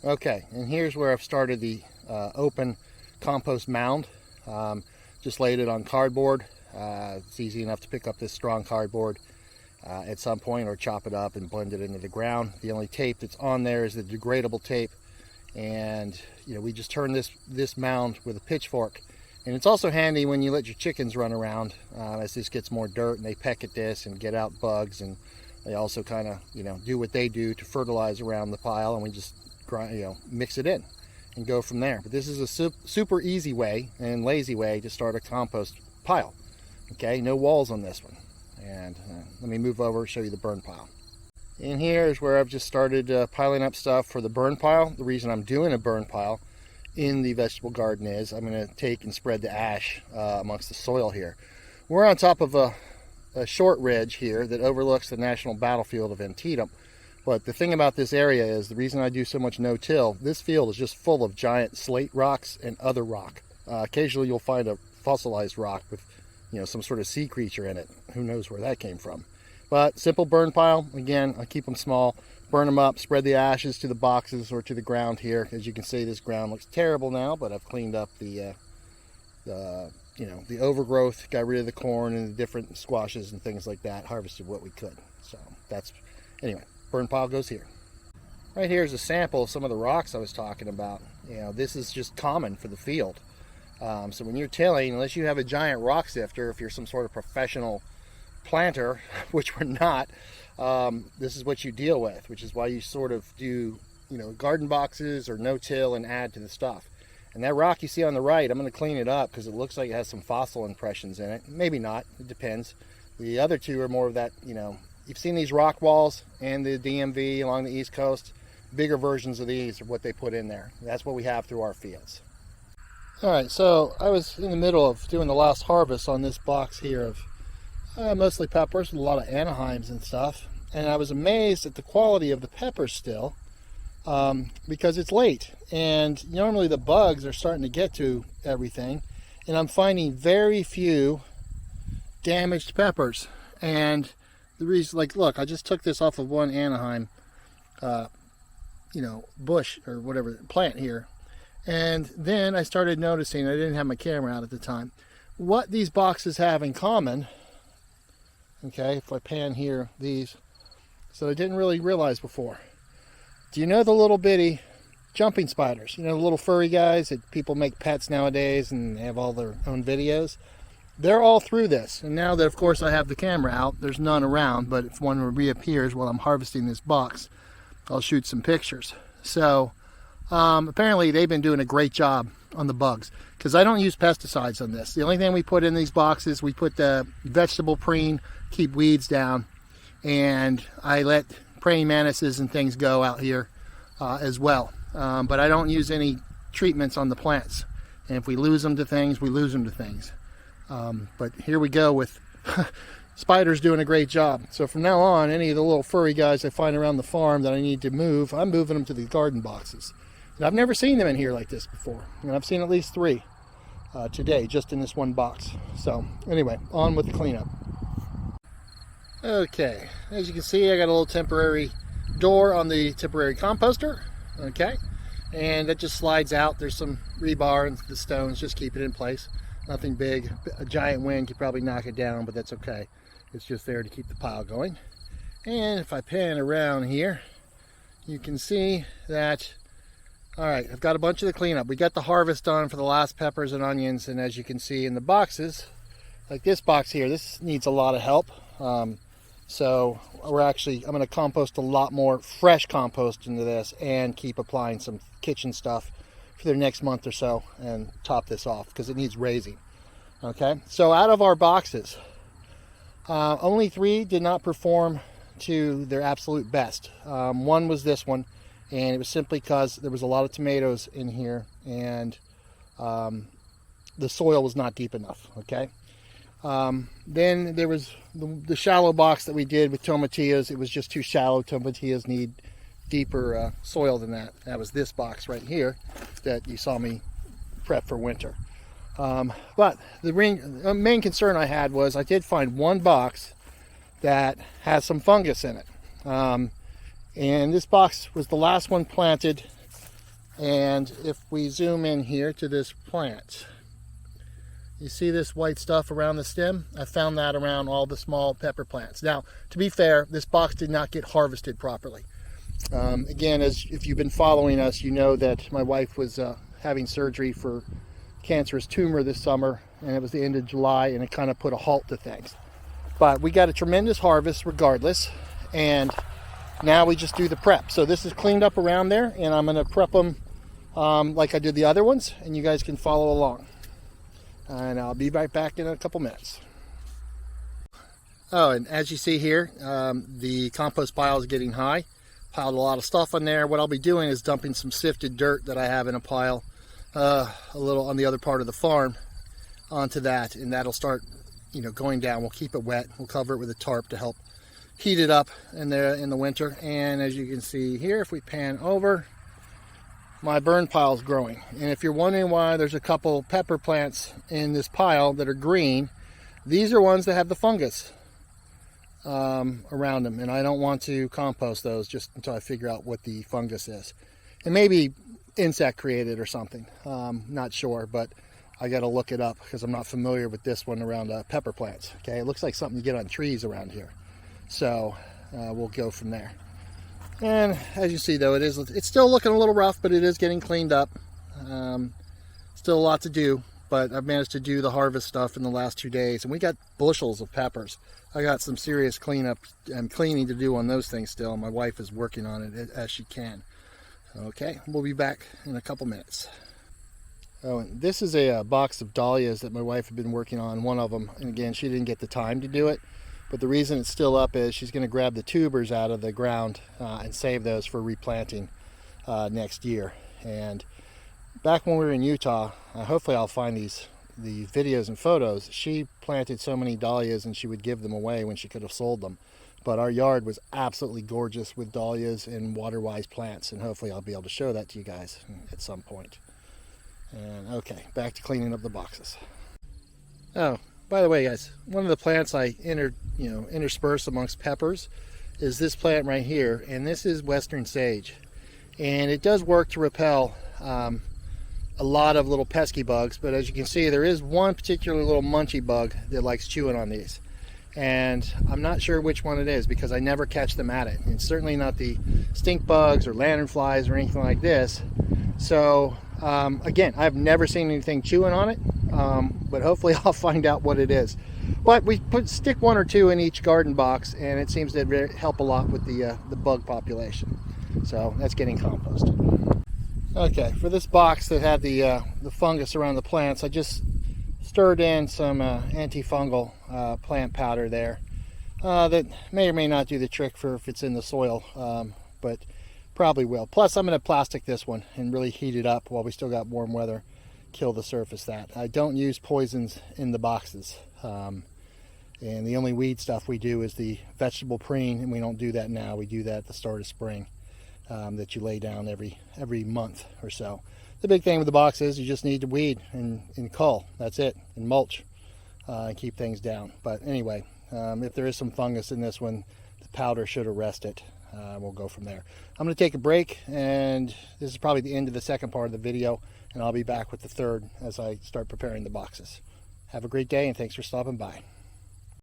Okay, and here's where I've started the open compost mound. Just laid it on cardboard. It's easy enough to pick up this strong cardboard at some point, or chop it up and blend it into the ground. The only tape that's on there is the degradable tape, and we just turn this mound with a pitchfork. And it's also handy when you let your chickens run around as this gets more dirt, and they peck at this and get out bugs, and they also kind of do what they do to fertilize around the pile, and we just mix it in and go from there. But this is a super easy way and lazy way to start a compost pile. Okay, no walls on this one. And let me move over and show you the burn pile. In here is where I've just started piling up stuff for the burn pile. The reason I'm doing a burn pile in the vegetable garden is I'm going to take and spread the ash amongst the soil here. We're on top of a short ridge here that overlooks the national battlefield of Antietam. But the thing about this area is, the reason I do so much no-till, this field is just full of giant slate rocks and other rock. Occasionally you'll find a fossilized rock with some sort of sea creature in it. Who knows where that came from. But simple burn pile. Again, I keep them small, burn them up, spread the ashes to the boxes or to the ground here. As you can see, this ground looks terrible now, but I've cleaned up the overgrowth, got rid of the corn and the different squashes and things like that, harvested what we could. So anyway, burn pile goes here. Right here is a sample of some of the rocks I was talking about. This is just common for the field. So when you're tilling, unless you have a giant rock sifter, if you're some sort of professional planter, which we're not, this is what you deal with, which is why you sort of do, garden boxes or no-till and add to the stuff. And that rock you see on the right, I'm going to clean it up because it looks like it has some fossil impressions in it. Maybe not, it depends. The other two are more of that, you've seen these rock walls and the DMV along the East Coast. Bigger versions of these are what they put in there. That's what we have through our fields. All right, so I was in the middle of doing the last harvest on this box here of mostly peppers, with a lot of Anaheims and stuff. And I was amazed at the quality of the peppers still, because it's late. And normally the bugs are starting to get to everything. And I'm finding very few damaged peppers. And the reason, look, I just took this off of one Anaheim, bush or whatever, plant here. And then I started noticing, I didn't have my camera out at the time, what these boxes have in common. Okay, if I pan here, these, so I didn't really realize before. Do you know the little bitty jumping spiders? The little furry guys that people make pets nowadays and have all their own videos? They're all through this. And now that, of course, I have the camera out, there's none around, but if one reappears while I'm harvesting this box, I'll shoot some pictures. So apparently they've been doing a great job on the bugs, because I don't use pesticides on this. The only thing we put in these boxes, we put the vegetable preen, keep weeds down, and I let praying mantises and things go out here as well. But I don't use any treatments on the plants. And if we lose them to things, we lose them to things. But here we go with spiders doing a great job. So from now on, any of the little furry guys I find around the farm that I need to move, I'm moving them to the garden boxes. And I've never seen them in here like this before. And I've seen at least 3 today, just in this one box. So anyway, on with the cleanup. Okay, as you can see, I got a little temporary door on the temporary composter. Okay, and it just slides out. There's some rebar and the stones just keep it in place. Nothing big. A giant wind could probably knock it down, but that's okay. It's just there to keep the pile going. And if I pan around here, you can see that, all right, I've got a bunch of the cleanup. We got the harvest done for the last peppers and onions, and as you can see in the boxes, like this box here, this needs a lot of help. So I'm going to compost a lot more fresh compost into this and keep applying some kitchen stuff for the next month or so and top this off because it needs raising. Okay, so out of our boxes, only 3 did not perform to their absolute best. One was this one, and it was simply because there was a lot of tomatoes in here and the soil was not deep enough. Okay. Then there was the shallow box that we did with tomatillas. It was just too shallow. Tomatillas need deeper soil than that. That was this box right here that you saw me prep for winter. But the main concern I had was I did find one box that has some fungus in it. And this box was the last one planted And if we zoom in here to this plant, you see this white stuff around the stem? I found that around all the small pepper plants. Now, to be fair, this box did not get harvested properly. Again, as if you've been following us, you know that my wife was having surgery for cancerous tumor this summer, and it was the end of July, and it kind of put a halt to things. But we got a tremendous harvest regardless, and now we just do the prep. So this is cleaned up around there, and I'm going to prep them like I did the other ones, and you guys can follow along. And I'll be right back in a couple minutes. Oh, and as you see here, the compost pile is getting high. Piled a lot of stuff on there. What I'll be doing is dumping some sifted dirt that I have in a pile a little on the other part of the farm onto that, and that'll start, you know, going down. We'll keep it wet. We'll cover it with a tarp to help heat it up in the winter. And as you can see here, if we pan over, my burn pile is growing. And if you're wondering why there's a couple pepper plants in this pile that are green, these are ones that have the fungus around them, and I don't want to compost those just until I figure out what the fungus is. It may be insect created or something, not sure, but I got to look it up because I'm not familiar with this one around pepper plants. Okay, it looks like something you get on trees around here, so we'll go from there. And as you see, though, it's still looking a little rough, but it is getting cleaned up. Still a lot to do, but I've managed to do the harvest stuff in the last 2 days, and we got bushels of peppers. I got some serious cleanup and cleaning to do on those things still. My wife is working on it as she can. Okay, we'll be back in a couple minutes. Oh, and this is a box of dahlias that my wife had been working on, one of them, and again, she didn't get the time to do it. But the reason it's still up is she's going to grab the tubers out of the ground and save those for replanting next year. And back when we were in Utah, hopefully I'll find the videos and photos. She planted so many dahlias and she would give them away when she could have sold them. But our yard was absolutely gorgeous with dahlias and water-wise plants, and hopefully I'll be able to show that to you guys at some point. And okay, back to cleaning up the boxes. Oh, by the way, guys, one of the plants I intersperse amongst peppers is this plant right here, and this is western sage, and it does work to repel a lot of little pesky bugs. But as you can see, there is one particular little munchy bug that likes chewing on these, and I'm not sure which one it is because I never catch them at it. It's certainly not the stink bugs or lanternflies or anything like this. So again, I've never seen anything chewing on it, but hopefully I'll find out what it is. But we stick 1 or 2 in each garden box, and it seems to help a lot with the bug population. So that's getting composted. Okay, for this box that had the fungus around the plants, I just stirred in some antifungal plant powder there that may or may not do the trick for if it's in the soil, but probably will. Plus, I'm going to plastic this one and really heat it up while we still got warm weather. Kill the surface that. I don't use poisons in the boxes. And the only weed stuff we do is the vegetable preen, and we don't do that now. We do that at the start of spring, that you lay down every month or so. The big thing with the box is you just need to weed and cull. That's it. And mulch and keep things down. But anyway, if there is some fungus in this one, the powder should arrest it. We'll go from there. I'm going to take a break, and this is probably the end of the second part of the video, and I'll be back with the third as I start preparing the boxes. Have a great day, and thanks for stopping by.